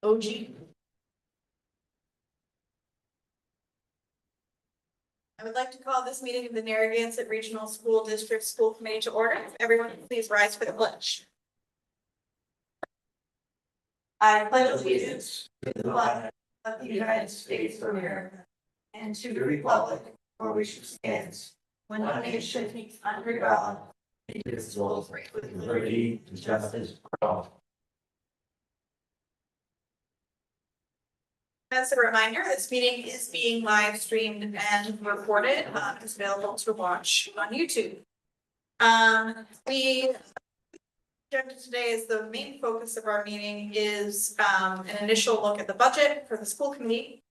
OG. I would like to call this meeting of the Narragansett Regional School District School Committee to order. Everyone, please rise for the pledge. I pledge allegiance to the flag of the United States of America and to the republic for which it stands, one nation under God, indivisible, with liberty and justice for all. As a reminder, this meeting is being live streamed and recorded. It's available to watch on YouTube. The agenda today is the main focus of our meeting is an initial look at the budget for the school committee.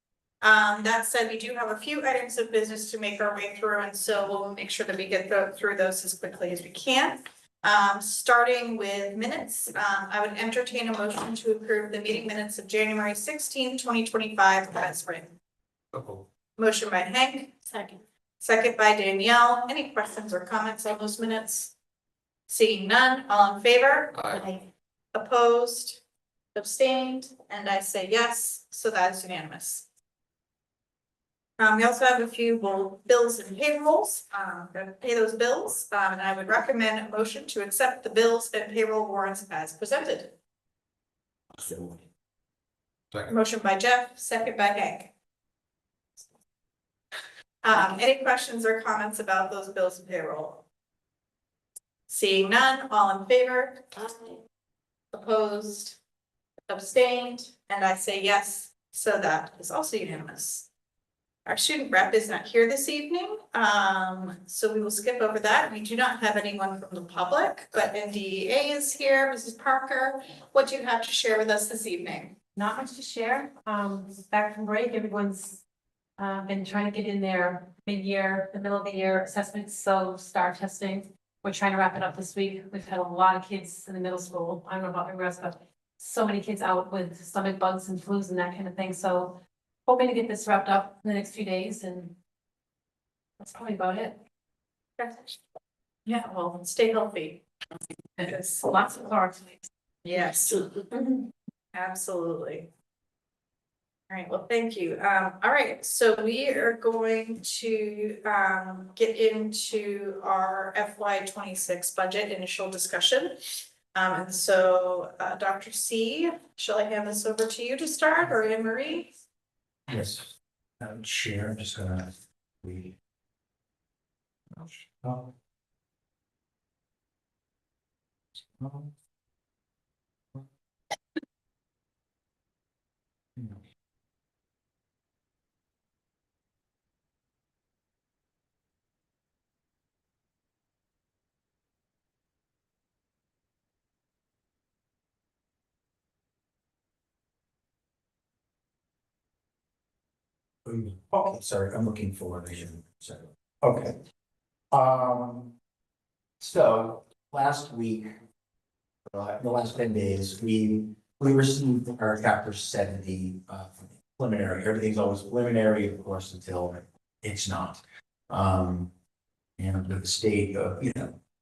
That said, we do have a few items of business to make our way through, and so we'll make sure that we get through those as quickly as we can. Starting with minutes, I would entertain a motion to approve the meeting minutes of January 16, 2025 as written. Motion by Hank. Second by Danielle. Any questions or comments on those minutes? Seeing none, all in favor? Aye. Opposed? Abstained? And I say yes, so that is unanimous. We also have a few bills and payrolls. Gonna pay those bills, and I would recommend a motion to accept the bills and payroll warrants as presented. Second. Motion by Jeff, second by Hank. Any questions or comments about those bills and payroll? Seeing none, all in favor? Opposed? Abstained? And I say yes, so that is also unanimous. Our student rep is not here this evening, so we will skip over that. We do not have anyone from the public, but NDEA is here. Mrs. Parker, what do you have to share with us this evening? Not much to share. Back from break, everyone's been trying to get in their mid-year, the middle of the year assessments, so STAR testing. We're trying to wrap it up this week. We've had a lot of kids in the middle school. I don't know about the rest, but so many kids out with stomach bugs and flus and that kind of thing. So hoping to get this wrapped up in the next few days, and that's probably about it. Yeah, well, stay healthy. There's lots of carbs. Yes, absolutely. All right, well, thank you. All right, so we are going to get into our FY26 budget initial discussion. And so Dr. C, shall I hand this over to you to start, or Anne Marie? Yes. Chair, I'm just gonna read. Oh. Oh, sorry, I'm looking for a vision. So, okay. So last week, the last 10 days, we received our chapter 70 preliminary. Everything's always preliminary, of course, until it's not. And with the state of,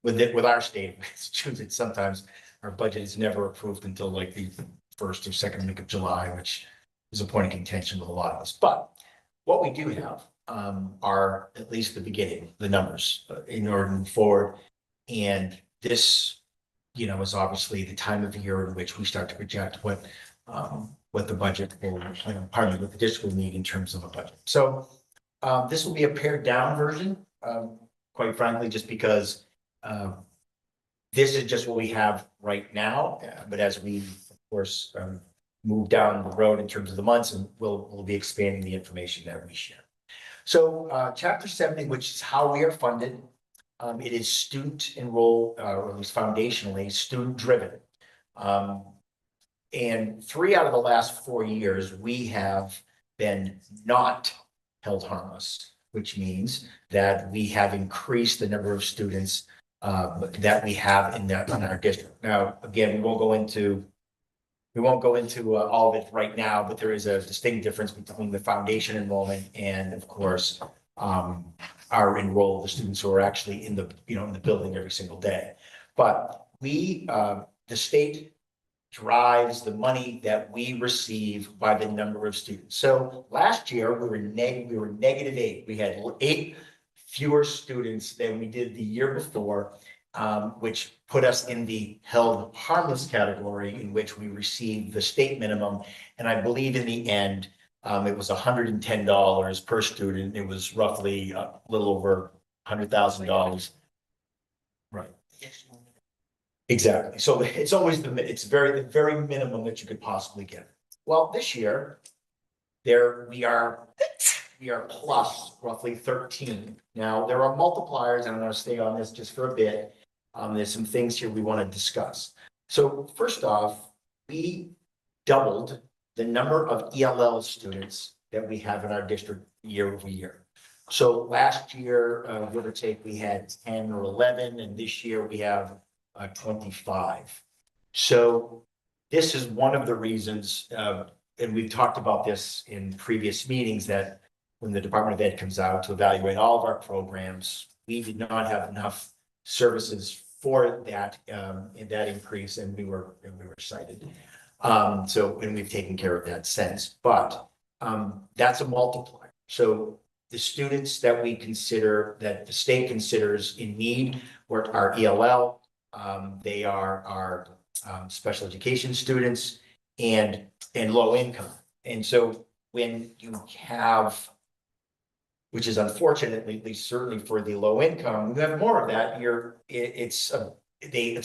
with our state, Massachusetts, sometimes our budget is never approved until like the first or second week of July, which is a point of contention with a lot of us. But what we do have are at least the beginning, the numbers in order to move forward. And this, is obviously the time of year in which we start to project what the budget will, what the district will need in terms of a budget. So this will be a pared down version, quite frankly, just because this is just what we have right now. But as we, of course, move down the road in terms of the months, and we'll be expanding the information that we share. So chapter 70, which is how we are funded, it is student enrolled, or at least foundationally student driven. And 3 out of the last 4 years, we have been not held harmless, which means that we have increased the number of students that we have in our district. Now, again, we won't go into all of it right now, but there is a distinct difference between the foundation enrollment and, of course, our enroll the students who are actually in the in the building every single day. But we, the state drives the money that we receive by the number of students. So last year, we were -8. We had 8 fewer students than we did the year before, which put us in the held harmless category, in which we received the state minimum. And I believe in the end, it was $110 per student. It was roughly a little over $100,000. Right. Exactly. So it's always the very minimum that you could possibly get. Well, this year, we are plus roughly 13. Now, there are multipliers, and I'm going to stay on this just for a bit. There's some things here we want to discuss. So first off, we doubled the number of ELL students that we have in our district year over year. So last year, give or take, we had 10 or 11, and this year we have 25. So this is one of the reasons, and we've talked about this in previous meetings, that when the Department of Ed comes out to evaluate all of our programs, we did not have enough services for that, in that increase, and we were excited. And we've taken care of that since, but that's a multiplier. So the students that we consider, that the state considers in need, were our ELL. They are our special education students and low income. And so when you have, which is unfortunately, at least certainly for the low income, you have more of that, it's a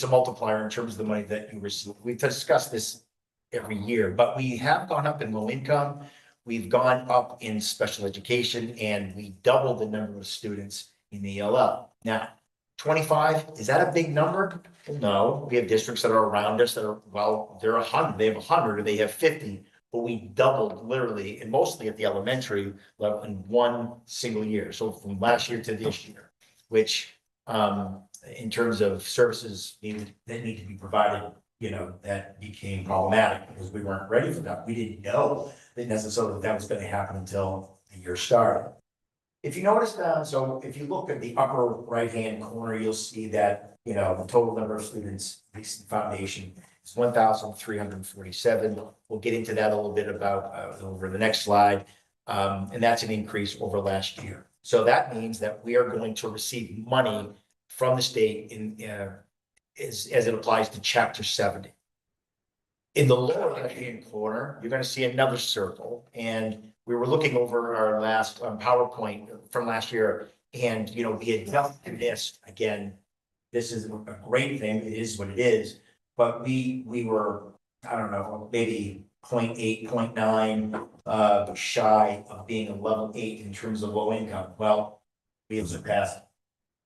multiplier in terms of the money that you receive. We've discussed this every year, but we have gone up in low income. We've gone up in special education, and we doubled the number of students in the ELL. Now, 25, is that a big number? No, we have districts that are around us that are, well, they're 100, they have 100, or they have 50, but we doubled literally, and mostly at the elementary level, in one single year. So from last year to this year, which in terms of services that need to be provided, that became problematic because we weren't ready for that. We didn't know that necessarily that was going to happen until the year started. If you notice that, so if you look at the upper right-hand corner, you'll see that, the total number of students in foundation is 1,347. We'll get into that a little bit about over the next slide. And that's an increase over last year. So that means that we are going to receive money from the state as it applies to Chapter 70. In the lower left-hand corner, you're going to see another circle, and we were looking over our last PowerPoint from last year, and we had just missed, again, this is a great thing, it is what it is, but we were, I don't know, maybe 0.8, 0.9 shy of being a level 8 in terms of low income. Well, we have surpassed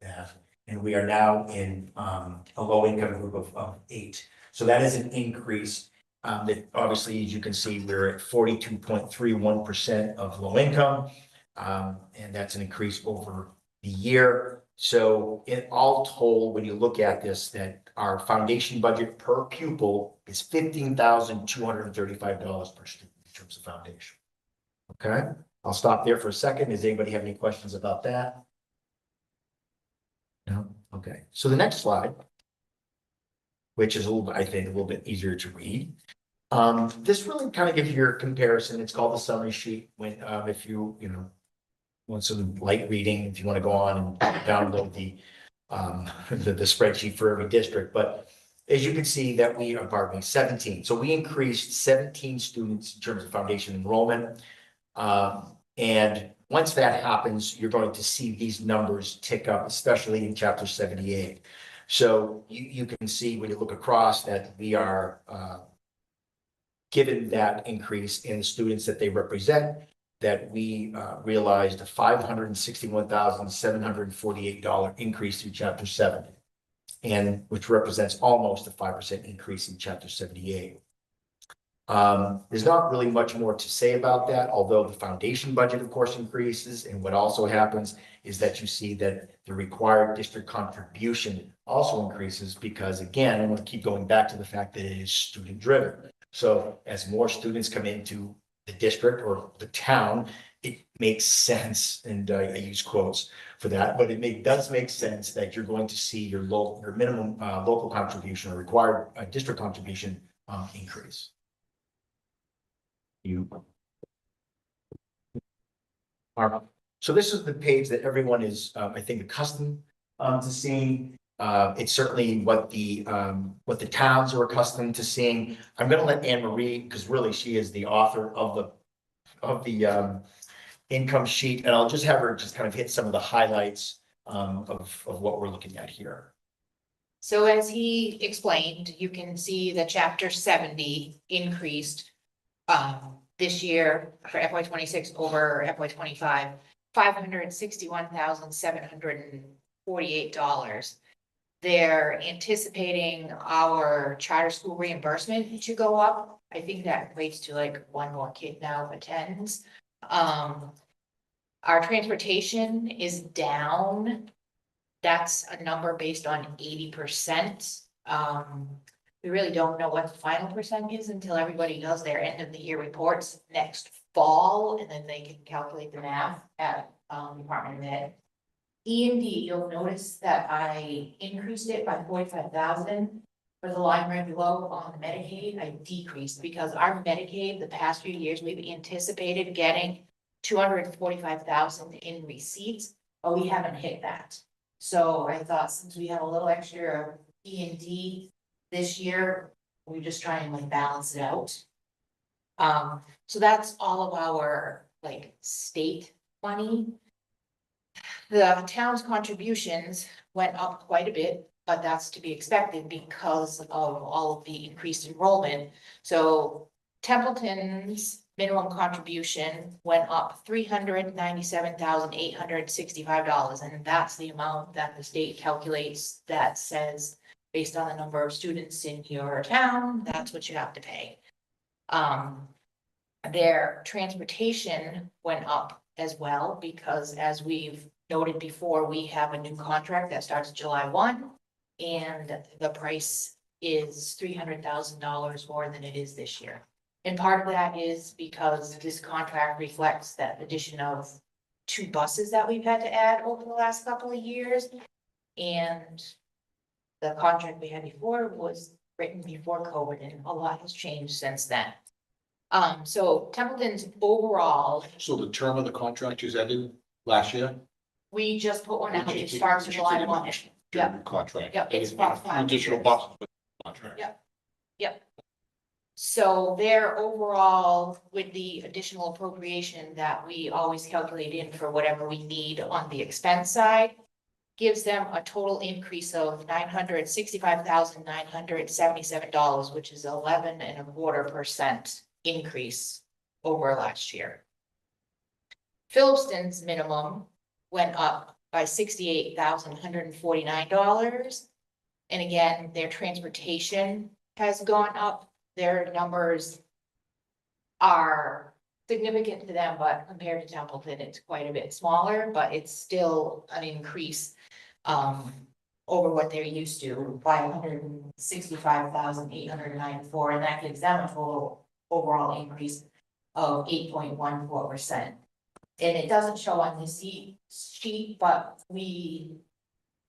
that, and we are now in a low income group of 8. So that is an increase. That obviously, as you can see, we're at 42.31% of low income, and that's an increase over the year. So in all told, when you look at this, that our foundation budget per pupil is $15,235 per student in terms of foundation. Okay, I'll stop there for a second. Does anybody have any questions about that? No? Okay, so the next slide, which is I think a little bit easier to read. This really kind of gives you your comparison. It's called the summary sheet. When if you want some light reading, if you want to go on and download the spreadsheet for every district. But as you can see that we are, 17. So we increased 17 students in terms of foundation enrollment. And once that happens, you're going to see these numbers tick up, especially in Chapter 78. So you can see when you look across that we are given that increase in the students that they represent, that we realized a $561,748 increase through Chapter 70, and which represents almost a 5% increase in Chapter 78. There's not really much more to say about that, although the foundation budget, of course, increases. And what also happens is that you see that the required district contribution also increases because, again, I'm going to keep going back to the fact that it is student driven. So as more students come into the district or the town, it makes sense, and I use quotes for that, but it does make sense that you're going to see your minimum local contribution or required district contribution increase. You. So this is the page that everyone is, I think, accustomed to seeing. It's certainly what the towns are accustomed to seeing. I'm gonna let Anne Marie, because really she is the author of the income sheet, and I'll just have her just kind of hit some of the highlights of what we're looking at here. So as he explained, you can see the chapter 70 increased this year for FY 26 over FY 25, $561,748. They're anticipating our charter school reimbursement to go up. I think that equates to like one more kid now attends. Our transportation is down. That's a number based on 80%. We really don't know what the final percent is until everybody does their end of the year reports next fall, and then they can calculate the math at Department of Ed. E&D, you'll notice that I increased it by 45,000. For the line right below on the Medicaid, I decreased because our Medicaid, the past few years, we've anticipated getting 245,000 in receipts, but we haven't hit that. So I thought since we have a little extra E&D this year, we just try and like balance it out. So that's all of our like state money. The town's contributions went up quite a bit, but that's to be expected because of all of the increased enrollment. So Templeton's minimum contribution went up $397,865, and that's the amount that the state calculates that says based on the number of students in your town, that's what you have to pay. Their transportation went up as well because, as we've noted before, we have a new contract that starts July 1, and the price is $300,000 more than it is this year. And part of that is because this contract reflects that addition of 2 buses that we've had to add over the last couple of years. And the contract we had before was written before COVID, and a lot has changed since then. So Templeton's overall, So the term of the contract is ended last year? we just put one out, it starts July 1. Yeah. Contract. Yep, it's about 5 Additional years. buses with contract. Yep. Yep. So their overall, with the additional appropriation that we always calculate in for whatever we need on the expense side, gives them a total increase of $965,977, which is 11.25% increase over last year. Phillipston's minimum went up by $68,149. And again, their transportation has gone up. Their numbers are significant to them, but compared to Templeton, it's quite a bit smaller, but it's still an increase over what they're used to by $165,894, and that gives them a total overall increase of 8.14%. And it doesn't show on this sheet, but we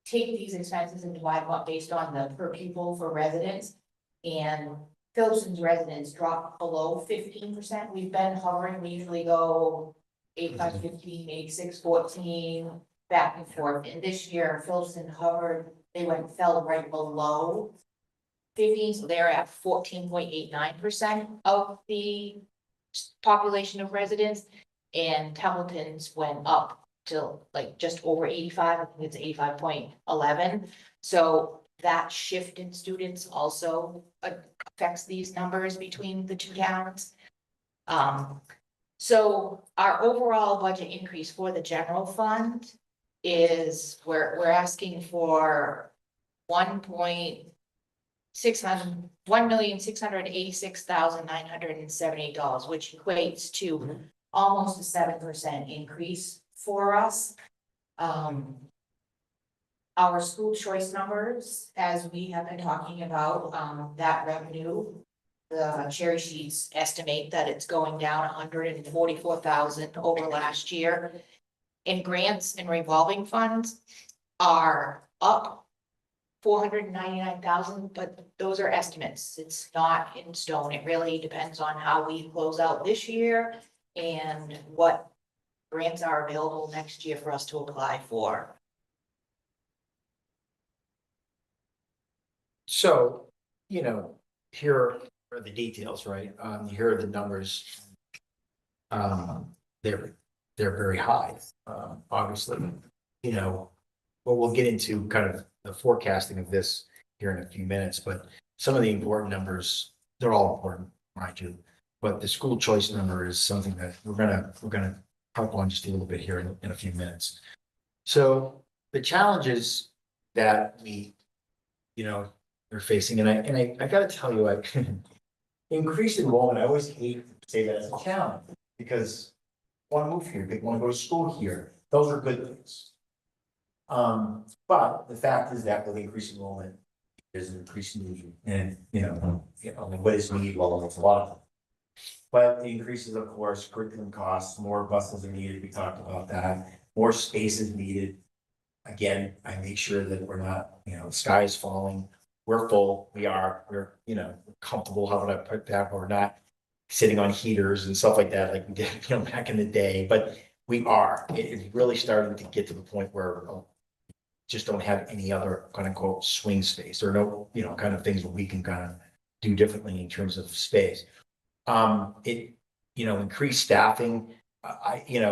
take these expenses and divide them up based on the per pupil for residents. And Phillipston's residents drop below 15%. We've been hovering, we usually go 8.515, 8.614, back and forth. And this year, Phillipston hovered, fell right below 15, so they're at 14.89% of the population of residents. And Templeton's went up to like just over 85, I think it's 85.11. So that shift in students also affects these numbers between the two towns. So our overall budget increase for the general fund is we're asking for $1,686,978, which equates to almost a 7% increase for us. Our school choice numbers, as we have been talking about, that revenue, the cherry sheets estimate that it's going down 144,000 over last year. And grants and revolving funds are up 499,000, but those are estimates. It's not in stone. It really depends on how we close out this year and what grants are available next year for us to apply for. So, here are the details, right? Here are the numbers. They're very high, obviously, but we'll get into kind of the forecasting of this here in a few minutes, but some of the important numbers, they're all important, mind you. But the school choice number is something that we're gonna harp on just a little bit here in a few minutes. So the challenges that we, are facing, and I gotta tell you, increased enrollment, I always hate to say that as a challenge, because want to move here, they want to go to school here, those are good things. But the fact is that with increased enrollment, there's an increased need, and what is need, well, it's a lot of them. But the increases, of course, curriculum costs, more buses are needed, we talked about that, more space is needed. Again, I make sure that we're not, the sky is falling, we're full, we're comfortable, how would I put that, we're not sitting on heaters and stuff like that, like we did, back in the day, but we are, it's really starting to get to the point where just don't have any other quote unquote swing space or no, kind of things that we can kind of do differently in terms of space. Increased staffing.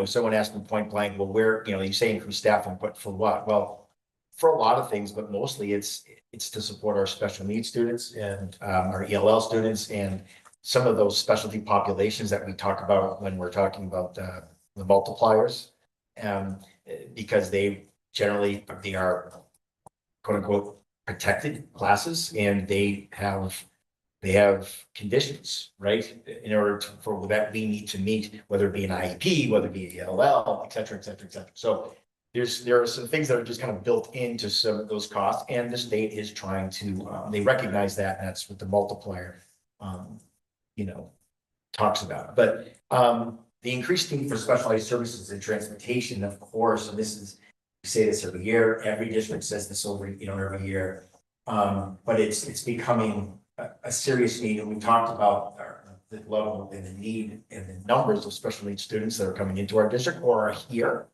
Someone asked me point blank, well, where, you say increased staffing, but for what? Well, for a lot of things, but mostly it's to support our special needs students and our ELL students and some of those specialty populations that we talk about when we're talking about the multipliers. Because they are quote unquote protected classes and they have conditions, right? In order for that we need to meet, whether it be an IEP, whether it be an ELL, et cetera, et cetera, et cetera. So there are some things that are just kind of built into some of those costs, and the state is trying to, they recognize that, and that's what the multiplier, talks about. But the increased need for specialized services and transportation, of course, and this is, we say this every year, every district says this every year. But it's becoming a serious need, and we talked about the level and the need and the numbers of special needs students that are coming into our district or are here.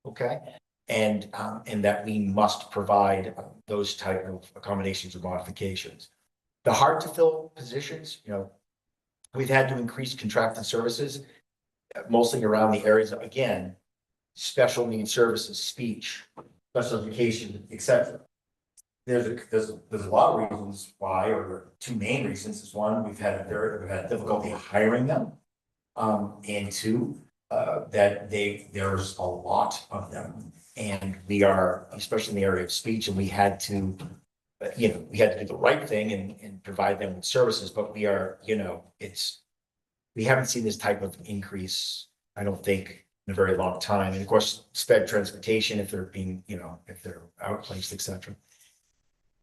Okay, and that we must provide those type of accommodations or modifications. The hard to fill positions, we've had to increase contracted services, mostly around the areas of, again, special needs services, speech, special education, etc. There's a lot of reasons why, or two main reasons. Is one, we've had difficulty hiring them, and two, that there's a lot of them, and we are, especially in the area of speech, and we had to do the right thing and provide them with services, but we haven't seen this type of increase, I don't think, in a very long time. And of course, sped transportation, if they're being, if they're outplaced, et cetera.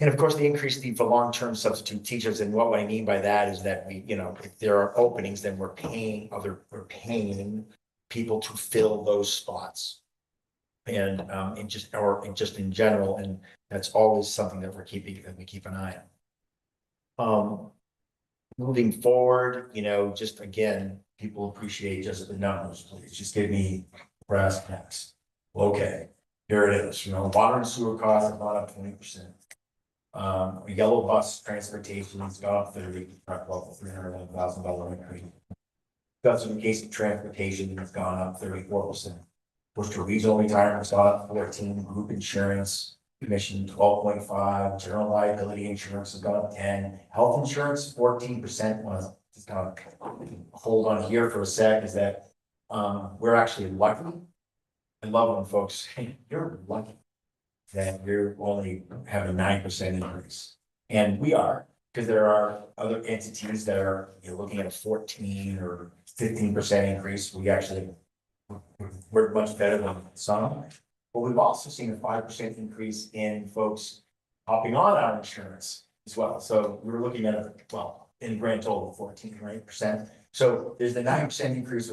And of course, the increased need for long-term substitute teachers. And what I mean by that is that we, if there are openings, then we're paying people to fill those spots. And just in general, and that's always something that we keep an eye on. Moving forward, just again, people appreciate just the numbers. Please just give me brass tacks. Okay, here it is. Water and sewer costs have gone up 20%. Yellow bus transportation has gone up 30%, about $301,000 increase. Justification transportation has gone up 34%. Worcester Regional Retirement has gone up 14%. Group insurance commission 12.5%. General liability insurance has gone up 10%. Health insurance 14%. Well, just kind of hold on here for a sec. Is that we're actually lucky. I love when folks say you're lucky that you're only have a 9% increase, and we are, because there are other entities that are looking at a 14 or 15% increase. We're much better than some, but we've also seen a 5% increase in folks hopping on our insurance as well. So we're looking at in grand total 14% So there's the 9% increase,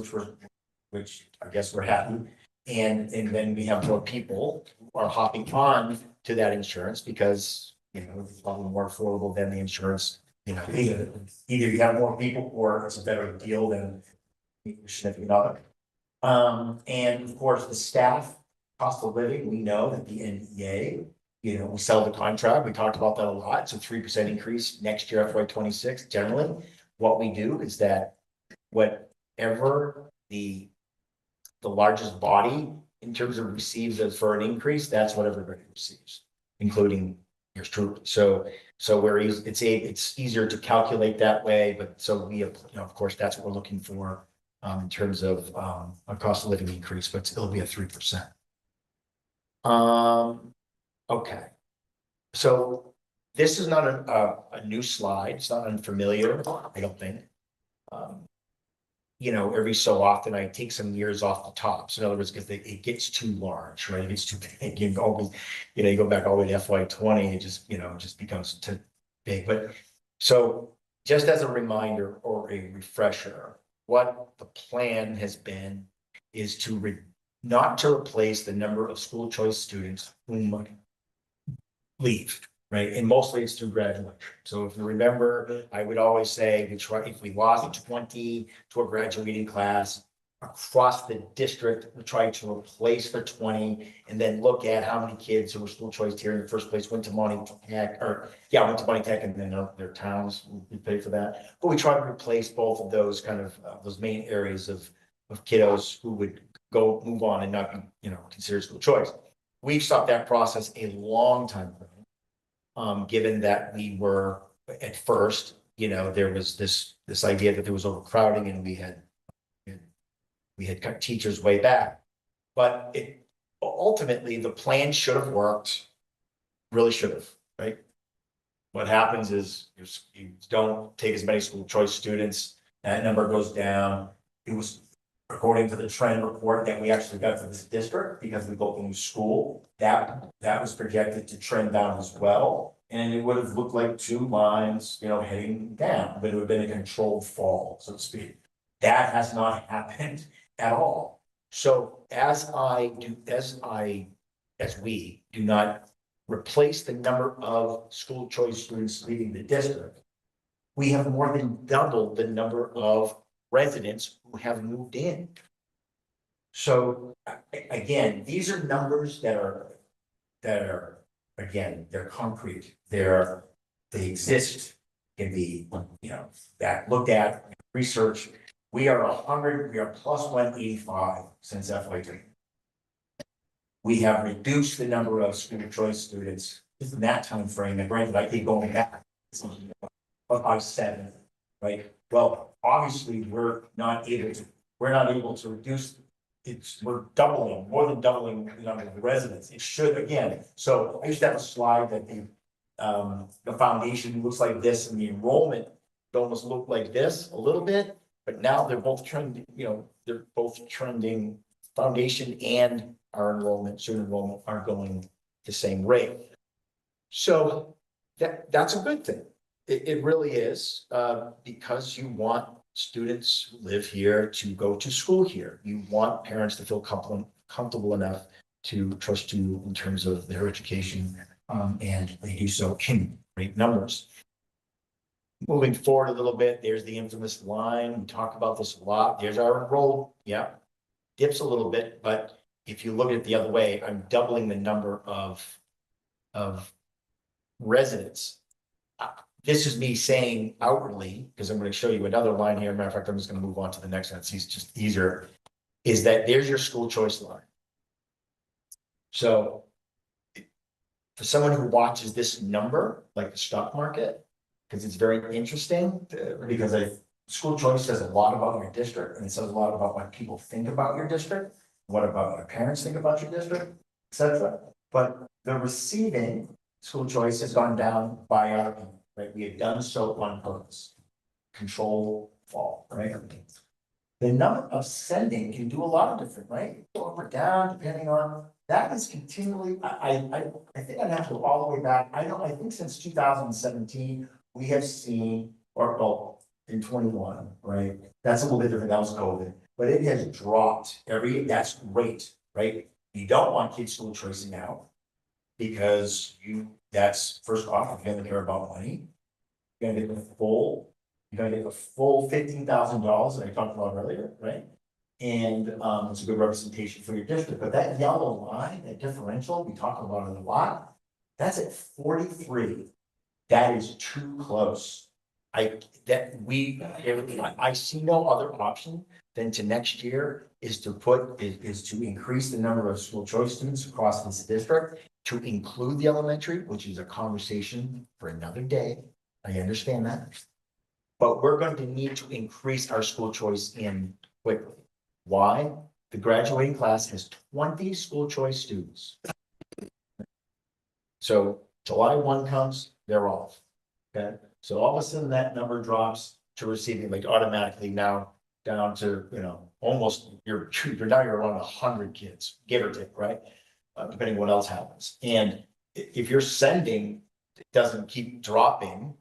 which I guess we're happy. And then we have more people who are hopping on to that insurance because it's probably more affordable than the insurance, either you have more people or it's a better deal than your significant other. And of course, the staff cost of living, we know that the NEA, we sell the contract, we talked about that a lot, it's a 3% increase next year, FY 26. Generally, what we do is that whatever the largest body in terms of receives as for an increase, that's what everybody receives, including yours truly. So where it's easier to calculate that way, but so we have, of course, that's what we're looking for in terms of a cost of living increase, but it'll be a 3%. Okay. So this is not a new slide. It's not unfamiliar, I don't think. Every so often I take some years off the top. So in other words, because it gets too large, right? It gets too big. You go back all the way to FY 20, it just becomes too big. But so just as a reminder or a refresher, what the plan has been is not to replace the number of school choice students who leave. Right, and mostly it's through graduation. So if you remember, I would always say if we lost 20 to a graduating class across the district, we try to replace the 20 and then look at how many kids who were school choice here in the first place went to Monty Tech went to Monty Tech and then their towns, we pay for that. But we try to replace both of those kind of those main areas of kiddos who would move on and not be, considered school choice. We've stopped that process a long time ago. Given that we were at first, there was this idea that there was overcrowding and we had cut teachers way back. But ultimately the plan should have worked, really should have, right? What happens is you don't take as many school choice students, that number goes down. It was according to the trend report that we actually got for this district, because we built a new school, that was projected to trend down as well. And it would have looked like two lines, heading down, but it would have been a controlled fall, so to speak. That has not happened at all. So as we do not replace the number of school choice students leaving the district, we have more than doubled the number of residents who have moved in. So again, these are numbers that are again, they're concrete. They exist, can be, that looked at, research. We are plus 185 since FY3. We have reduced the number of school choice students in that time frame, and granted, I keep going back by 7, right? Well, obviously, we're not able to reduce. We're more than doubling the number of residents. It should, again. So I used to have a slide that the foundation looks like this, and the enrollment almost look like this a little bit, but now they're both trending. They're both trending. Foundation and our student enrollment are going the same rate. So that's a good thing. It really is, because you want students who live here to go to school here. You want parents to feel comfortable enough to trust you in terms of their education, and they do so in great numbers. Moving forward a little bit, there's the infamous line. We talk about this a lot. There's our enroll. Yeah, dips a little bit, but if you look at it the other way, I'm doubling the number of residents. This is me saying outwardly, because I'm going to show you another line here. Matter of fact, I'm just going to move on to the next one. It's just easier. Is that there's your school choice line. So for someone who watches this number, like the stock market, because it's very interesting, because school choice says a lot about your district, and it says a lot about what people think about your district, what parents think about your district, etc. But the receiving school choice has gone down by our, right? We have done so on purpose. Control fall, right? The number of sending can do a lot of different, right? Go up or down, depending on that is continually. I think I'd have to go all the way back. I think since 2017, we have seen, in 21, right? That's a little bit different. That was COVID, but it has dropped that's great, right? You don't want kids school choicing out, because that's first off, you're gonna care about money. You're gonna get the full $15,000 that I talked about earlier, right? And it's a good representation for your district, but that yellow line, that differential, we talk about it a lot. That's at 43. That is too close. I see no other option than to next year is to increase the number of school choice students across this district, to include the elementary, which is a conversation for another day. I understand that. But we're going to need to increase our school choice in quickly. Why? The graduating class has 20 school choice students. So July 1 comes, they're off. Okay, so all of a sudden that number drops to receiving, like automatically now down to, almost you're around 100 kids, give or take, right? Depending what else happens. And if your sending doesn't keep dropping,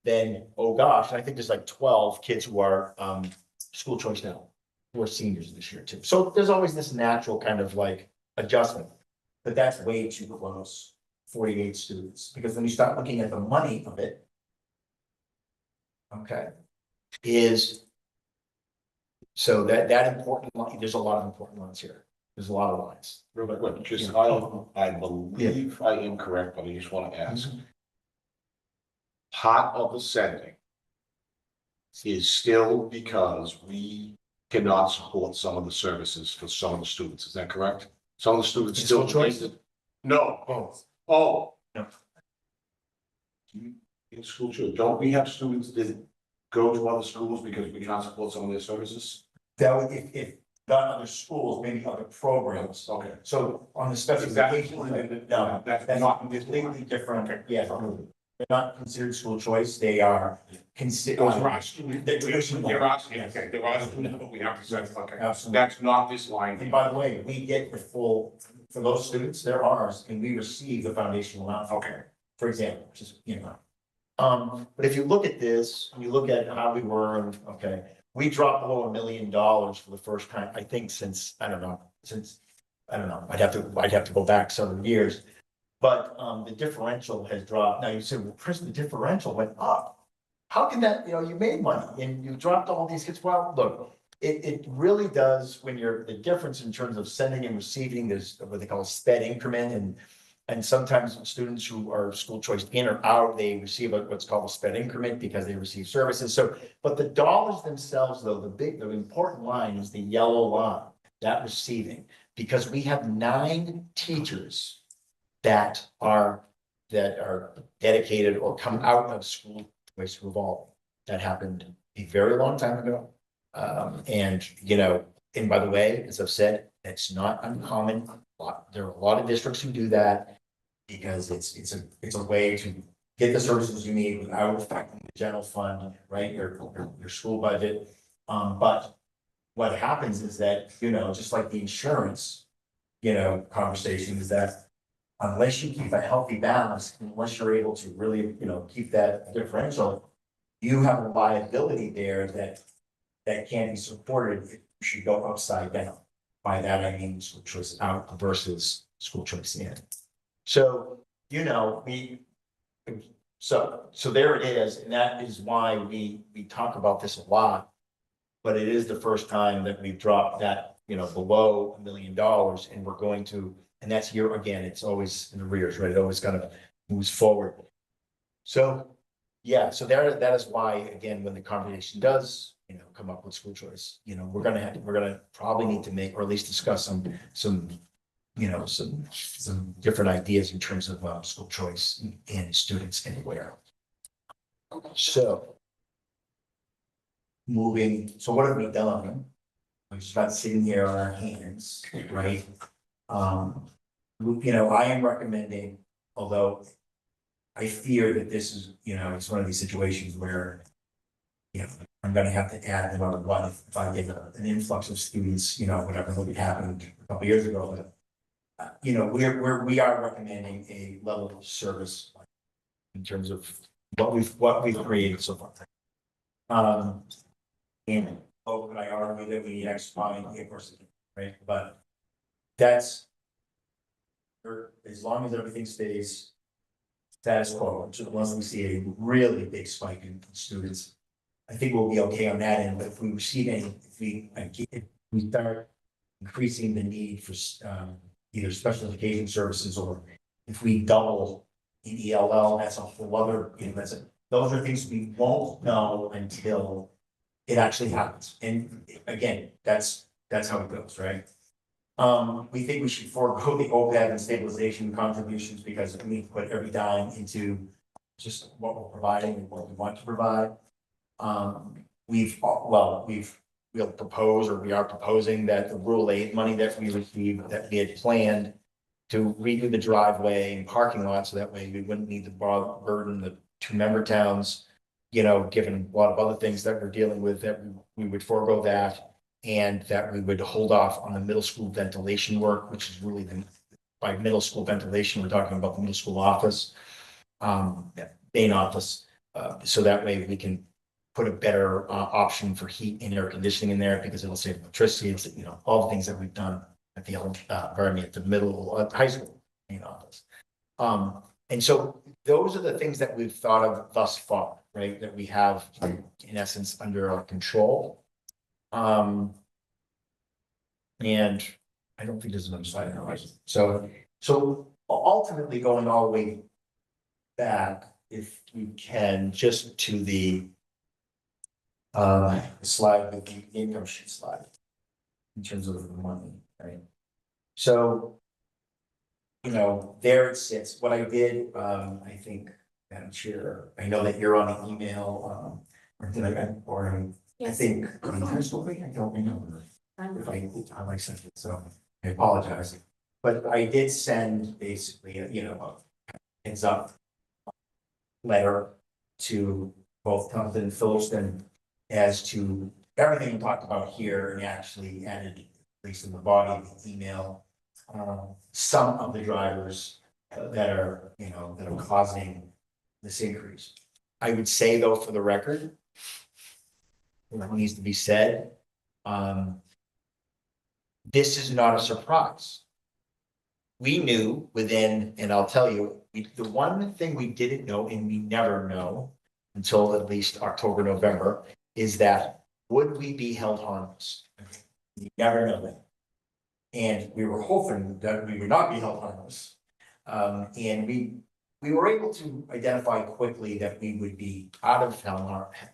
then, oh gosh, I think there's like 12 kids who are school choice now, who are seniors this year too. So there's always this natural kind of like adjustment, but that's way too close, 48 students, because when you start looking at the money of it, okay, so that important line, there's a lot of important lines here. There's a lot of lines. Real quick, just, Yeah. I believe I am correct, but I just want to ask. Part of the sending is still because we cannot support some of the services for some of the students, is that correct? Some of the students In still. school choice? No, Both. oh. No. In school choice, don't we have students that go to other schools because we cannot support some of their services? That would, if not other schools, maybe other programs. Okay. So on the Is that specification, included? no, That's that's not completely different. Yeah, they're not considered school choice. They are considered. Those are our students. They're traditional. They're our students, okay, they're our students, but we have to say, okay, Absolutely. that's not this line. And by the way, we get the full, for those students, they're ours, and we receive the foundational amount. Okay. For example, which is, but if you look at this, and you look at how we were, okay, we dropped below $1 million for the first time, I think I don't know, I'd have to go back several years. But, the differential has dropped. Now you say, well, Chris, the differential went up. How can that, you made money and you dropped all these kids. Well, look, it really does when the difference in terms of sending and receiving, there's what they call a sped increment, and sometimes students who are school choice in or out, they receive what's called a sped increment because they receive services. So, but the dollars themselves, though, the important line is the yellow line, that receiving, because we have 9 teachers that are dedicated or come out of school choice revolving. That happened a very long time ago. And by the way, as I've said, it's not uncommon. There are a lot of districts who do that because it's a way to get the services you need without affecting the general fund, right? Your school budget. But what happens is that, just like the insurance, conversation is that unless you keep a healthy balance, unless you're able to really, keep that differential, you have a liability there that can't be supported if you should go upside down. By that, I mean school choice out versus school choice in. So, so there it is, and that is why we talk about this a lot. But it is the first time that we've dropped that, below $1 million, and we're going to, and that's here again, it's always in arrears, right? It always kind of moves forward. So, yeah, so that is why, again, when the conversation does, come up with school choice, we're gonna probably need to make, or at least discuss some different ideas in terms of school choice in students anywhere. So what have we done? We've just got sitting here on our hands, right? I am recommending, although I fear that this is, it's one of these situations where, I'm gonna have to add another one if I get an influx of students, whatever happened a couple years ago, but we are recommending a level of service in terms of what we've created so far. And could I argue that we need X, Y, and Z, right? But that's or as long as everything stays status quo, which unless we see a really big spike in students, I think we'll be okay on that end, but if we receive any, if we start increasing the need for, either special education services, or if we double in ELL, that's a whole other, those are things we won't know until it actually happens. And again, that's how it goes, right? We think we should forego the OPEB and stabilization contributions because we put every dime into just what we're providing and what we want to provide. We'll propose, or we are proposing, that the rural aid money that we received, that we had planned to redo the driveway and parking lot, so that way we wouldn't need to burden the 2 member towns. Given a lot of other things that we're dealing with, that we would forego that, and that we would hold off on the middle school ventilation work, which is really by middle school ventilation, we're talking about the middle school office, main office, so that way we can put a better option for heat and air conditioning in there, because it'll save electricity. It's, all the things that we've done at the at the middle, high school main office. And so those are the things that we've thought of thus far, right? That we have in essence under our control. And I don't think there's another slide now, right? So ultimately, going all the way back, if we can, just to the slide with the income sheet slide, in terms of the money, right? So, there it sits. What I did, I think, Madam Chair, I know that you're on an email, or did I think, high school, I don't remember if I sent it, so I apologize. But I did send basically, a heads up letter to both Compton and Phillipston as to everything we talked about here, and actually added, at least in the body of the email, some of the drivers that are causing this increase. I would say, though, for the record, what needs to be said, this is not a surprise. We knew within, and I'll tell you, the one thing we didn't know, and we never know until at least October, November, is that would we be held harmless? You never know that. And we were hoping that we would not be held harmless. And we were able to identify quickly that we would be out of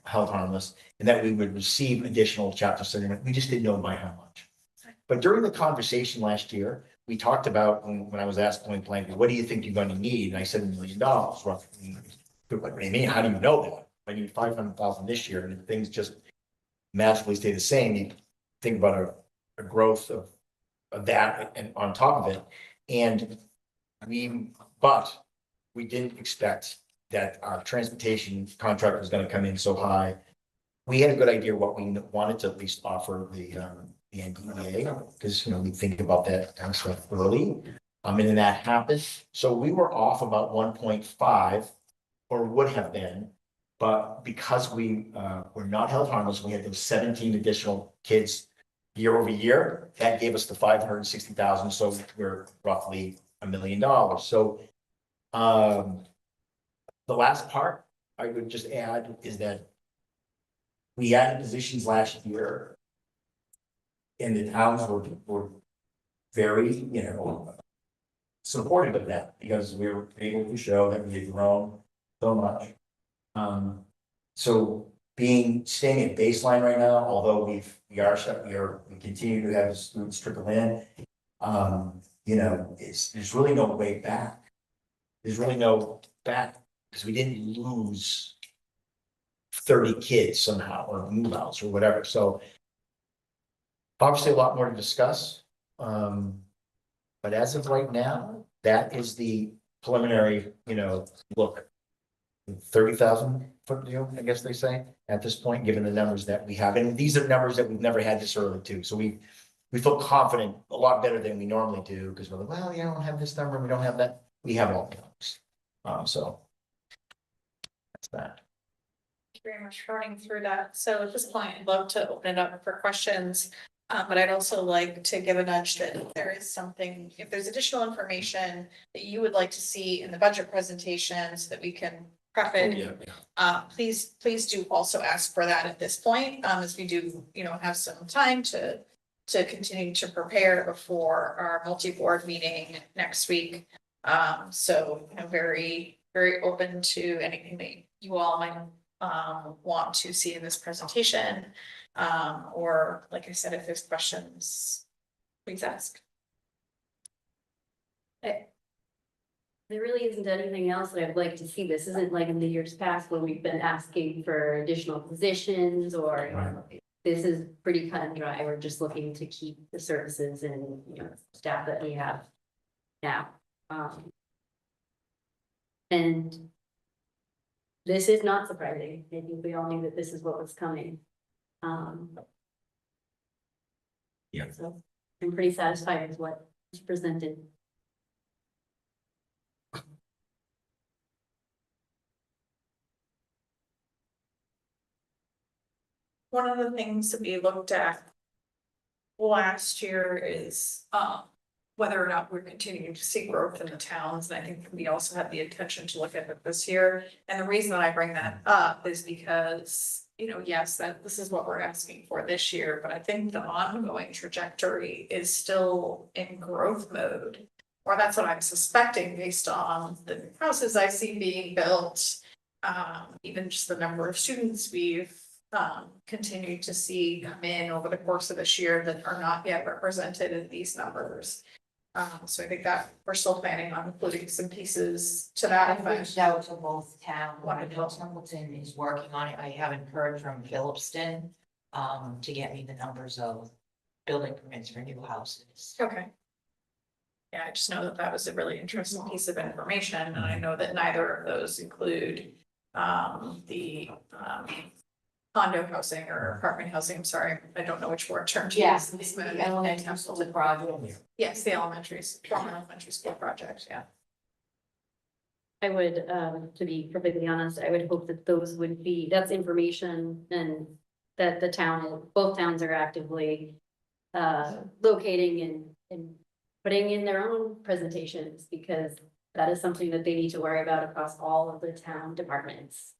held harmless, and that we would receive additional Chapter 7. We just didn't know by how much. But during the conversation last year, we talked about, when I was asked point blank, what do you think you're going to need? And I said $1 million, roughly. What do you mean? How do you know that? I need 500,000 this year, and if things just magically stay the same, you think about a growth of that and on top of it. And but we didn't expect that our transportation contract was going to come in so high. We had a good idea what we wanted to at least offer the NDEA, because we think about that kind of stuff early. And then that happened. So we were off about 1.5, or would have been, but because we were not held harmless, we had those 17 additional kids year over year. That gave us the 560,000. So we're roughly $1 million. So the last part I would just add is that we added positions last year, and the towns were very, supportive of that, because we were able to show that we had grown so much. So staying at baseline right now, although we continue to have students trickle in, there's really no way back. There's really no back, because we didn't lose 30 kids somehow, or move outs or whatever. So obviously a lot more to discuss. But as of right now, that is the preliminary, look. 30,000 foot deal, I guess they say, at this point, given the numbers that we have. And these are numbers that we've never had this early too. So we feel confident, a lot better than we normally do, because we're like, well, you don't have this number, we don't have that. We have all the numbers. So that's that. Thank you very much for running through that. So at this point, I'd love to open it up for questions. But I'd also like to give a nudge that if there is something, if there's additional information that you would like to see in the budget presentation so that we can prep it. Please do also ask for that at this point, as we do, have some time to continue to prepare before our multi-board meeting next week. So, very, very open to anything that you all might, want to see in this presentation. Or like I said, if there's questions, please ask. There really isn't anything else that I'd like to see. This isn't like in the years past when we've been asking for additional positions or, this is pretty cut and dry. We're just looking to keep the services and, staff that we have now. And this is not surprising. I think we all knew that this is what was coming. Yeah. So I'm pretty satisfied with what was presented. One of the things that we looked at last year is, whether or not we're continuing to see growth in the towns, and I think we also have the intention to look at it this year. And the reason that I bring that up is because, yes, that this is what we're asking for this year, but I think the ongoing trajectory is still in growth mode. Or that's what I'm suspecting based on the houses I see being built, even just the number of students we've continued to see come in over the course of this year that are not yet represented in these numbers. So I think that we're still planning on including some pieces to that I've effect. reached out to both towns. Templeton is working on it. I haven't heard from Phillipston, to get me the numbers of building permits for new houses. Okay. Yeah, I just know that that was a really interesting piece of information, and I know that neither of those include the condo housing or apartment housing. I'm sorry, I don't know which word term to Yes, use. the elementary school project. Yes, the former elementary school project, yeah. I would, to be perfectly honest, I would hope that those would be, that's information and that the town, both towns are actively locating and putting in their own presentations, because that is something that they need to worry about across all of the town departments.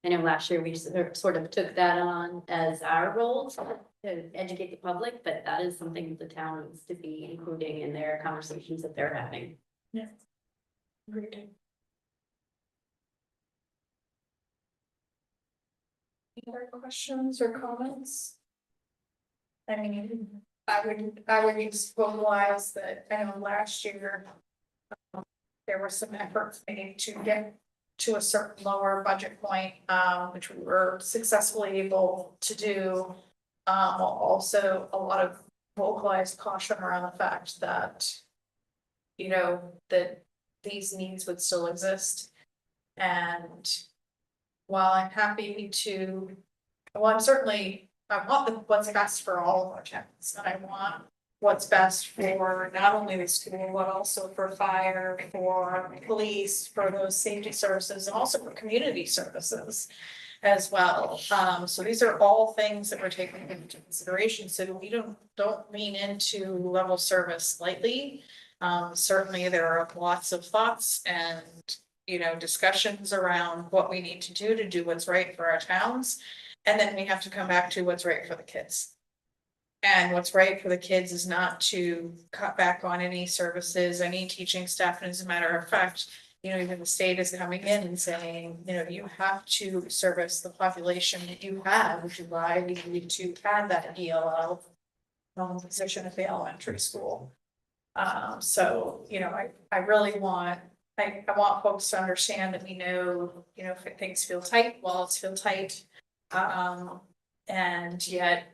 I know last year we sort of took that on as our role to educate the public, but that is something that the town needs to be including in their conversations that they're having. Yeah. Agreed. Any other questions or comments? I mean, I would just vocalize that, I know last year, there were some efforts made to get to a certain lower budget point, which we were successfully able to do. Also a lot of vocalized caution around the fact that, that these needs would still exist. And while I'm happy to, well, I want what's best for all of our towns, and I want what's best for not only the school, but also for fire, for police, for those safety services, and also for community services as well. So these are all things that we're taking into consideration, so we don't lean into level service lightly. Certainly there are lots of thoughts and, discussions around what we need to do what's right for our towns. And then we have to come back to what's right for the kids. And what's right for the kids is not to cut back on any services, any teaching staff, and as a matter of fact, even the state is coming in and saying, you have to service the population that you have, which is why we need to add that ELL position at the elementary school. So, I really want, I want folks to understand that we know, if things feel tight, wallets feel tight. And yet,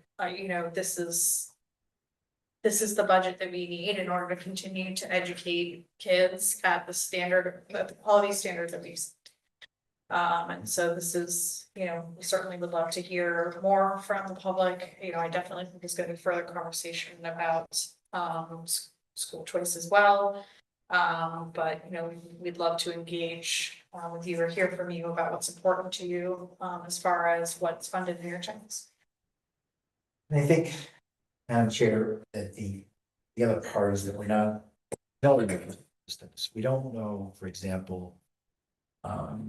this is the budget that we need in order to continue to educate kids at the quality standard that we. And so this is, we certainly would love to hear more from the public. I definitely think there's going to be further conversation about school choice as well. But we'd love to engage with you or hear from you about what's important to you as far as what's funded in your towns. And I think Madam Chair, that the other part is that we're not, no, we don't know, for example,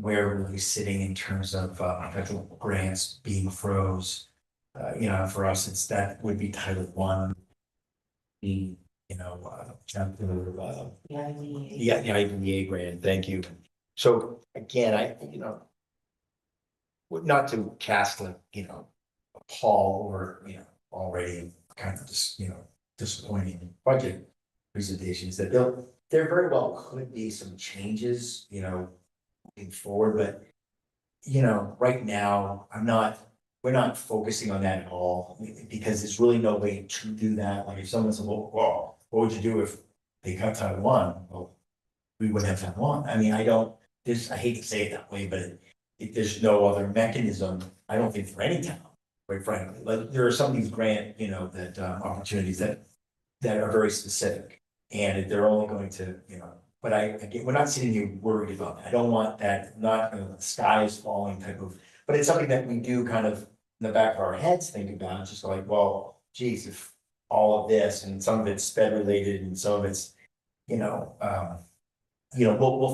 where we'll be sitting in terms of, federal grants being froze. You know, for us, it's that would be Title I. The, you know, chapter, yeah, the IDEA grant, thank you. So again, not to cast a, a pall or, already kind of just, disappointing budget presentations that there very well could be some changes, moving forward, but right now, we're not focusing on that at all, because there's really no way to do that. Like if someone said, well, what would you do if they cut Taiwan? Well, we wouldn't have Taiwan. I mean, I hate to say it that way, but there's no other mechanism, I don't think, for any town, quite frankly. Like, there are some of these grant, that, opportunities that are very specific. And if they're only going to, but again, we're not sitting here worried about that. I don't want that, not, the sky is falling type of, but it's something that we do kind of in the back of our heads think about, it's just like, well, geez, if all of this and some of it's sped related and some of it's, we'll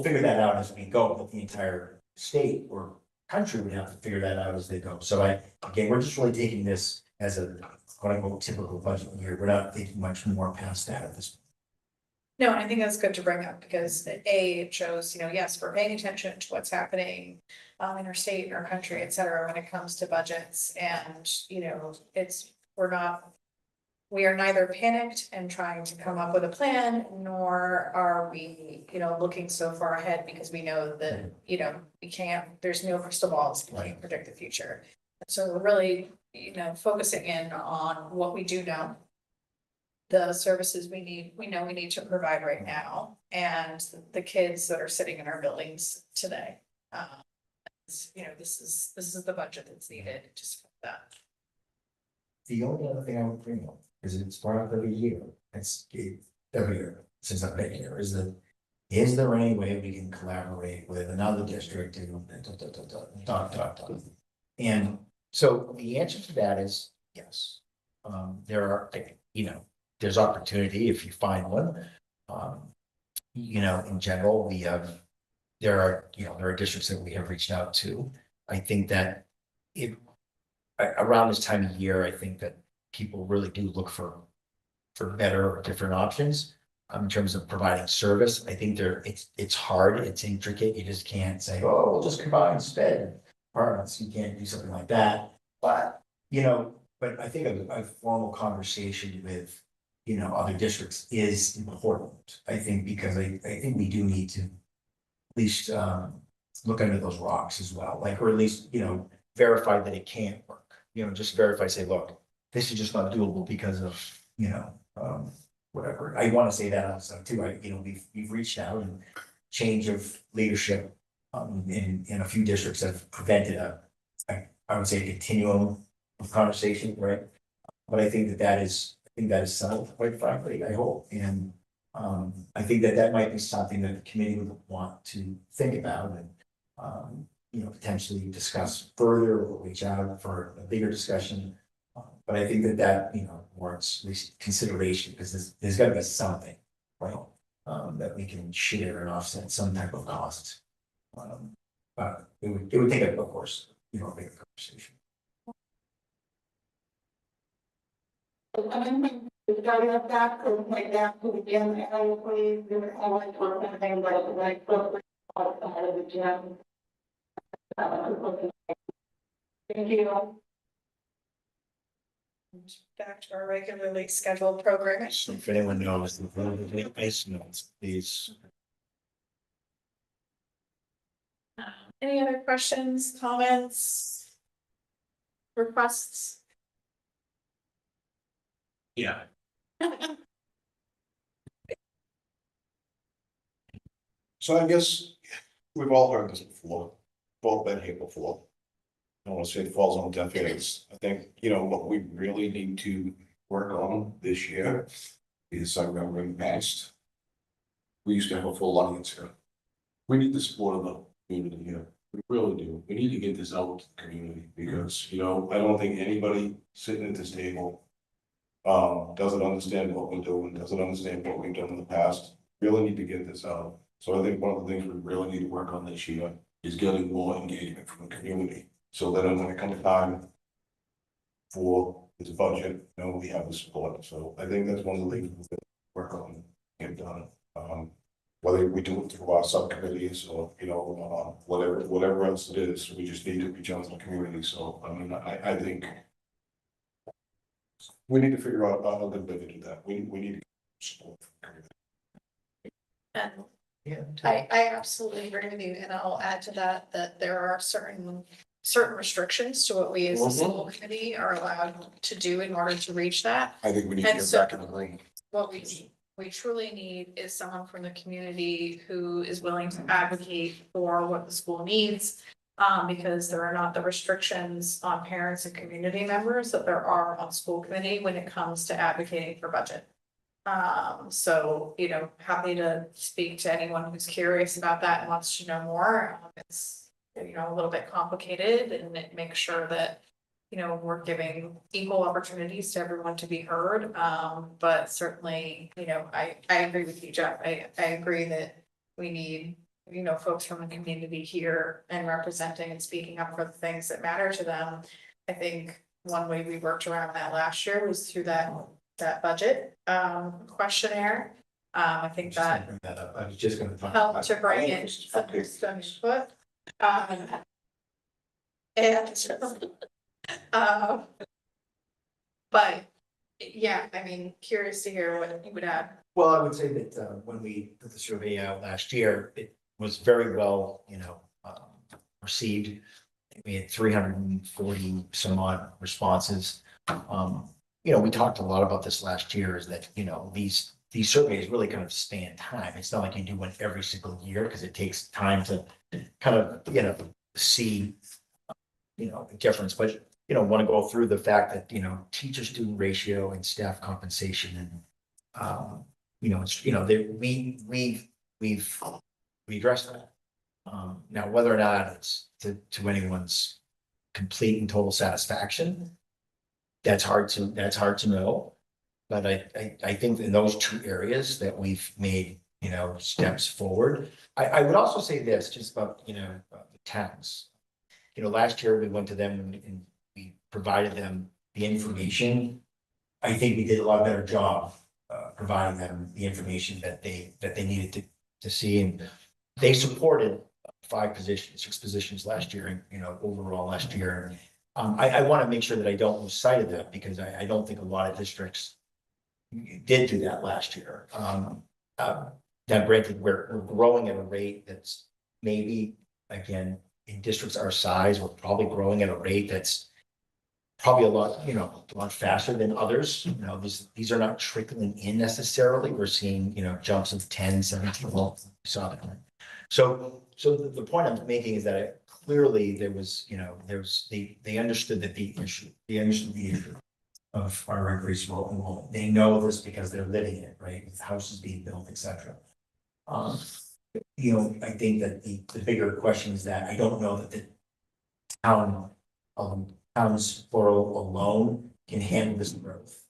figure that out as we go, but the entire state or country would have to figure that out as they go. So again, we're just really taking this as a quote unquote typical budget year. We're not thinking much more past that at this. No, and I think that's good to bring up because it shows, yes, we're paying attention to what's happening in our state, in our country, et cetera, when it comes to budgets and, we are neither panicked and trying to come up with a plan, nor are we, looking so far ahead because we know that, there's no crystal balls, we can't predict the future. So we're really, focusing in on what we do know. The services we know we need to provide right now, and the kids that are sitting in our buildings today. This is the budget that's needed, just for that. The only other thing I would bring up, is it's brought up every year, every year since I've been here, is there any way we can collaborate with another district and And so the answer to that is yes. There are, there's opportunity if you find one. In general, there are districts that we have reached out to. I think that around this time of year, I think that people really do look for better or different options in terms of providing service. I think it's hard, it's intricate. You just can't say, oh, we'll just combine sped departments. You can't do something like that. But I think a formal conversation with other districts is important. I think because I think we do need to at least look under those rocks as well, like, or at least verify that it can't work. Just verify, say, look, this is just not doable because of whatever. I want to say that also too. We've reached out, and change of leadership in a few districts have prevented I would say a continuum of conversation, right? But I think that is settled, quite frankly, I hope. And I think that might be something that the committee would want to think about and potentially discuss further or reach out for a bigger discussion. But I think that warrants at least consideration, because there's got to be something, right? That we can share and offset some type of costs. But it would take, of course, a bigger conversation. Thank you. Back to our regularly scheduled programming. So if anyone knows the database notes, please. Any other questions, comments? Requests? Yeah. So I guess we've all heard this before, both been here before. I don't want to say it falls on deaf ears. I think, what we really need to work on this year is, I remember in the past, we used to have a full audience here. We need the support of the community here. We really do. We need to get this out to the community because, I don't think anybody sitting at this table doesn't understand what we're doing, doesn't understand what we've done in the past. Really need to get this out. So I think one of the things we really need to work on this year is getting more engagement from the community. So that when it comes time for this budget, you know, we have the support. So I think that's one of the things we work on, get done. Whether we do it through our subcommittees or, you know, whatever else it is, we just need to reach out to the community. So, I mean, I think we need to figure out a good way to do that. We need to support from the community. And Yeah. I absolutely agree with you, and I'll add to that, that there are certain restrictions to what we as a school committee are allowed to do in order to reach that. I think we need to And get so- back in the room. What we truly need is someone from the community who is willing to advocate for what the school needs. Because there are not the restrictions on parents and community members that there are on school committee when it comes to advocating for budget. So, you know, happy to speak to anyone who's curious about that and wants to know more. It's, you know, a little bit complicated, and it makes sure that, you know, we're giving equal opportunities to everyone to be heard. But certainly, you know, I agree with you, Jeff. I agree that we need, you know, folks from the community here and representing and speaking up for the things that matter to them. I think one way we worked around that last year was through that budget questionnaire. I think that Bring that up. I was just gonna talk. helped to bring in some input. And but yeah, I mean, curious to hear what you would add. Well, I would say that when we put the survey out last year, it was very well, you know, received. We had 340 some odd responses. You know, we talked a lot about this last year, is that, you know, these surveys really kind of span time. It's not like you do one every single year, because it takes time to kind of, you know, see, you know, the difference. But, you know, want to go through the fact that, you know, teacher-student ratio and staff compensation, and you know, it's, you know, we've addressed that. Now, whether or not it's to anyone's complete and total satisfaction, that's hard to know. But I think in those two areas that we've made, you know, steps forward. I would also say this, just about, you know, the towns. You know, last year we went to them and we provided them the information. I think we did a lot better job providing them the information that they needed to see, and they supported 6 positions last year, and, you know, overall last year. I want to make sure that I don't lose sight of that, because I don't think a lot of districts did do that last year. Now granted, we're growing at a rate that's maybe, again, in districts our size, we're probably growing at a rate that's probably a lot faster than others. You know, these are not trickling in necessarily. We're seeing, you know, jumps of 10, 17, well, we saw that. So the point I'm making is that clearly there was, you know, they understood that the issue of our increased enrollment. They know this because they're living it, right? With houses being built, et cetera. You know, I think that the bigger question is that I don't know that the townsborough alone can handle this growth.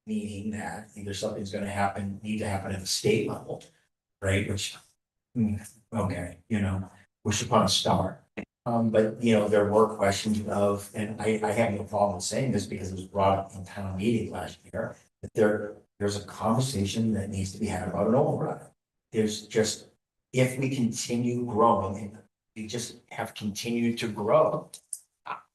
Meaning that either something's gonna need to happen at the state level, right? Which, okay, you know, wish upon a star. But, you know, there were questions of, and I have no problem saying this because it was brought up in town meeting last year, that there's a conversation that needs to be had about an override. There's just, if we continue growing, and we just have continued to grow,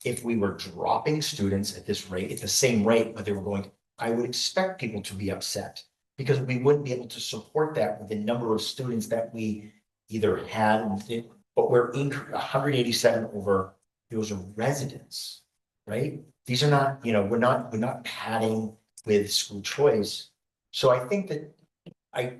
if we were dropping students at this rate, at the same rate, but they were going, I would expect people to be upset, because we wouldn't be able to support that with the number of students that we either had, but we're 187 over, those are residents, right? These are not, you know, we're not padding with school choice. So I think that I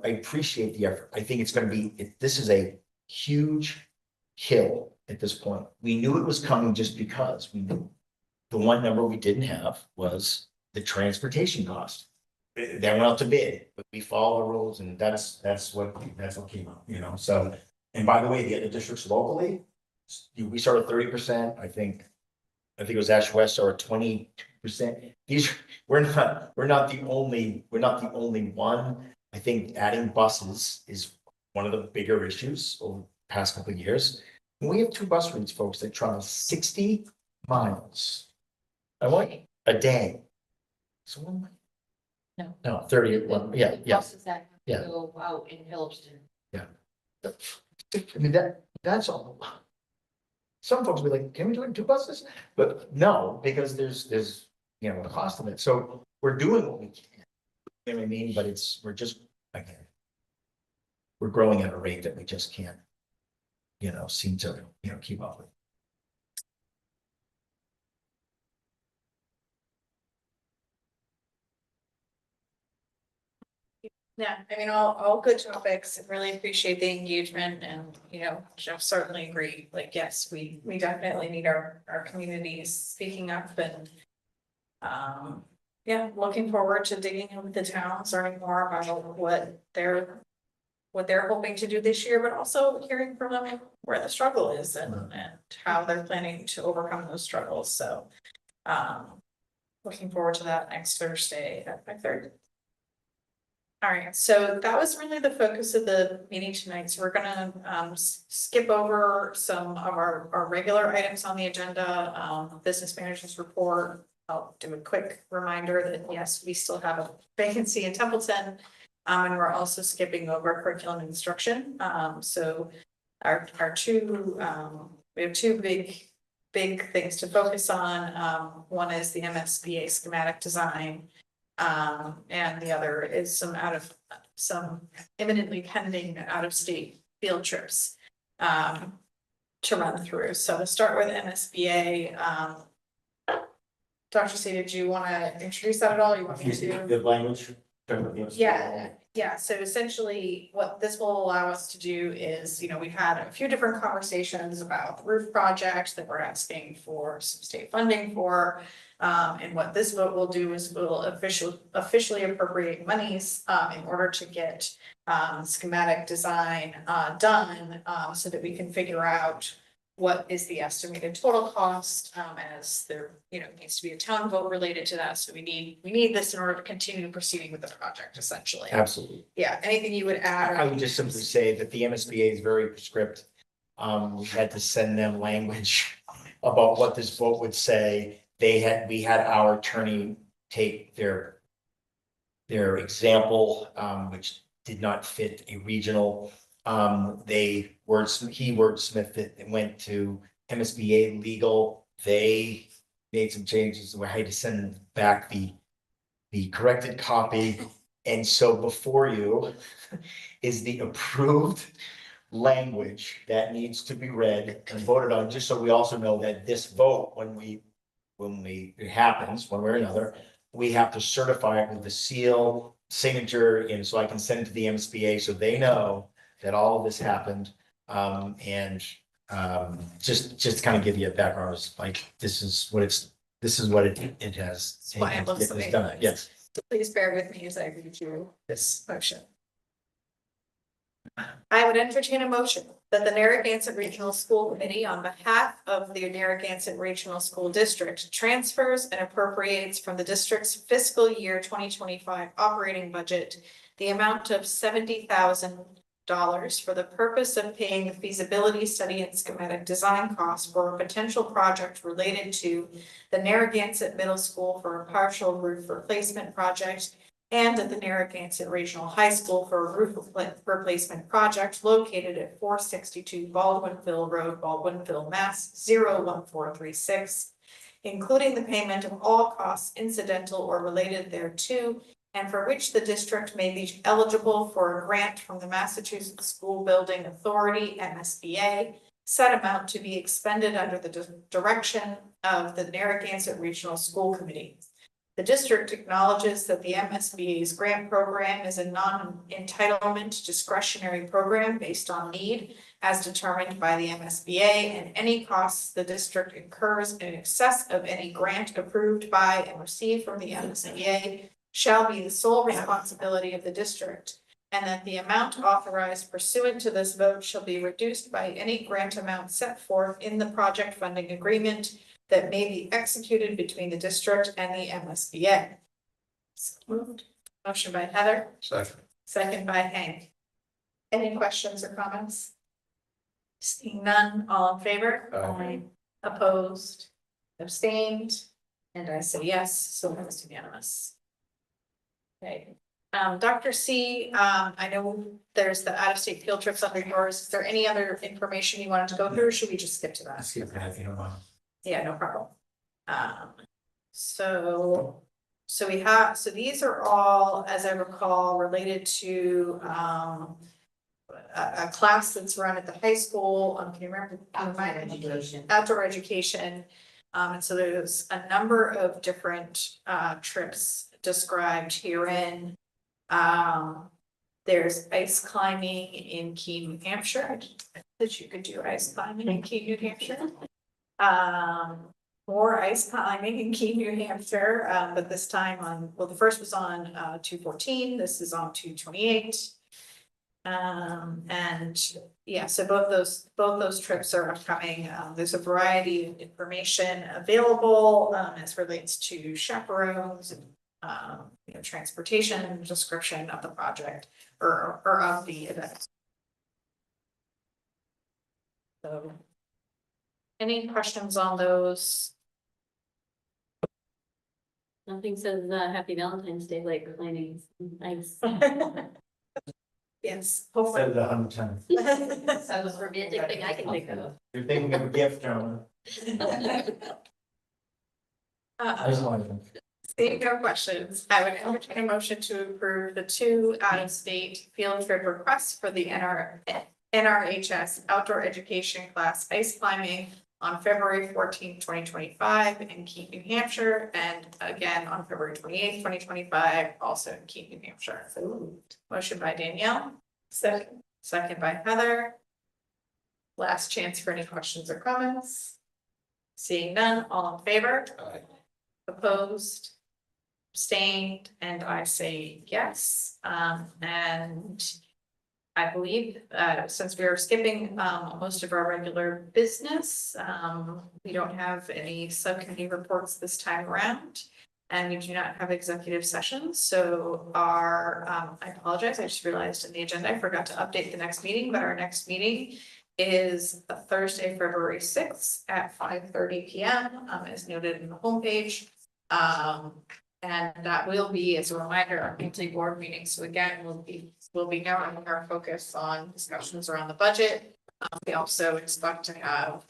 appreciate the effort. I think it's going to be, this is a huge hill at this point. We knew it was coming just because we knew the one number we didn't have was the transportation cost. That went out to bid, but we follow the rules, and that's what came up, you know. So, and by the way, the other districts locally, we started 30%. I think I think it was Ash West are 22%. These, we're not the only one. I think adding buses is one of the bigger issues over the past couple of years. And we have 2 bus routes, folks, that travel 60 miles. I want a day. So what am I? No. No, 30, well, yeah, The yeah. buses that Yeah. go out in Phillipston. I mean, that's all. Some folks will be like, can we do it in 2 buses? But no, because there's, you know, the cost of it. So we're doing what we can. You know what I mean? But we're just, again, we're growing at a rate that we just can't, you know, seem to, you know, keep up with. Yeah, I mean, all good topics. Really appreciate the engagement and, you know, Jeff certainly agree. Like, yes, we definitely need our communities speaking up and. Yeah, looking forward to digging in with the towns, learning more about what they're hoping to do this year, but also hearing from them where the struggle is and how they're planning to overcome those struggles. So, looking forward to that next Thursday at 5:30. All right, so that was really the focus of the meeting tonight. So we're gonna skip over some of our regular items on the agenda, business managers report. I'll do a quick reminder that yes, we still have a vacancy in Templeton. And we're also skipping over curriculum and instruction. So our two, we have 2 big things to focus on. One is the MSBA schematic design. And the other is some imminently pending out-of-state field trips. To run through. So to start with MSBA, Dr. C, did you wanna introduce that at all? You want me to? Good language. Yeah, so essentially what this will allow us to do is, you know, we've had a few different conversations about the roof projects that we're asking for some state funding for. And what this vote will do is we'll officially appropriate monies in order to get schematic design done so that we can figure out what is the estimated total cost, as there, you know, needs to be a town vote related to that, so we need this in order to continue proceeding with the project, essentially. Absolutely. Yeah, anything you would add? I would just simply say that the MSBA is very prescriptive. We had to send them language about what this vote would say. We had our attorney take their example, which did not fit a regional. He wordsmithed it and went to MSBA legal. They made some changes. We had to send back the corrected copy. And so before you is the approved language that needs to be read and voted on, just so we also know that this vote, it happens one way or another, we have to certify it with the seal, signature, and so I can send it to the MSBA so they know that all of this happened. Just to kind of give you a background, it's like, this is what it has. That's why it looks it's done. amazing. Yes. Please bear with me as I read through this motion. I would entertain a motion that the Narragansett Regional School Committee, on behalf of the Narragansett Regional School District, transfers and appropriates from the district's fiscal year 2025 operating budget the amount of $70,000 for the purpose of paying the feasibility study and schematic design costs for a potential project related to the Narragansett Middle School for a partial roof replacement project and at the Narragansett Regional High School for a roof replacement project located at 462 Baldwinville Road, Baldwinville, Mass. 01436, including the payment of all costs incidental or related thereto, and for which the district may be eligible for a grant from the Massachusetts School Building Authority, MSBA, said amount to be expended under the direction of the Narragansett Regional School Committee. The district acknowledges that the MSBA's grant program is a non-entitlement discretionary program based on need as determined by the MSBA, and any costs the district incurs in excess of any grant approved by and received from the MSBA shall be the sole responsibility of the district, and that the amount authorized pursuant to this vote shall be reduced by any grant amount set forth in the project funding agreement that may be executed between the district and the MSBA. So moved. Motion by Heather, Second. second by Hank. Any questions or comments? Seeing none, all in favor? Aye. Opposed, abstained, and I say yes, so that's unanimous. Okay, Dr. C, I know there's the out-of-state field trips under yours. Is there any other information you wanted to go through, or should we just skip to that? Let's see if I you know, Yeah, no problem. So we have, so these are all, as I recall, related to, a class that's run at the high school, can you remember? Education. Outdoor education. And so there's a number of different, trips described herein. There's ice climbing in Keene, New Hampshire, that you could do ice climbing in Keene, New Hampshire. More ice climbing in Keene, New Hampshire, but this time on, well, the first was on 2/14, this is on 2/28. And yeah, so both those trips are upcoming. There's a variety of information available as relates to chaperones and transportation description of the project or of the event. So, any questions on those? Nothing says Happy Valentine's Day like planning. Nice. Yes, hopefully. said it 100 times. That was a romantic thing I can think of. You're thinking of a gift, gentlemen. I just wanted to. Seeing no questions, I would entertain a motion to approve the 2 out-of-state field trip requests for the NRHS outdoor education class ice climbing on February 14th, 2025 in Keene, New Hampshire, and again on February 28th, 2025, also in Keene, New Hampshire. Motion by Danielle, second by Heather. Last chance for any questions or comments. Seeing none, all in favor? Aye. Opposed? Abstained, and I say yes. And I believe, since we are skipping, most of our regular business, we don't have any subcommittee reports this time around. And we do not have executive sessions, so I apologize, I just realized in the agenda, I forgot to update the next meeting, but our next meeting is a Thursday, February 6th at 5:30 PM, as noted in the homepage. And that will be, as a reminder, our monthly board meeting. So again, we'll be narrowing our focus on discussions around the budget. We also expect to have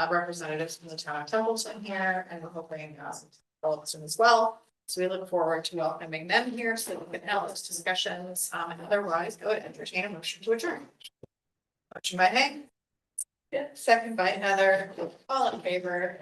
representatives from the town of Templeton here, and we're hoping Charlottesville as well. So we look forward to welcoming them here so we can have those discussions. And otherwise, go ahead and entertain a motion to adjourn. Motion by Hank. Second by Heather. All in favor,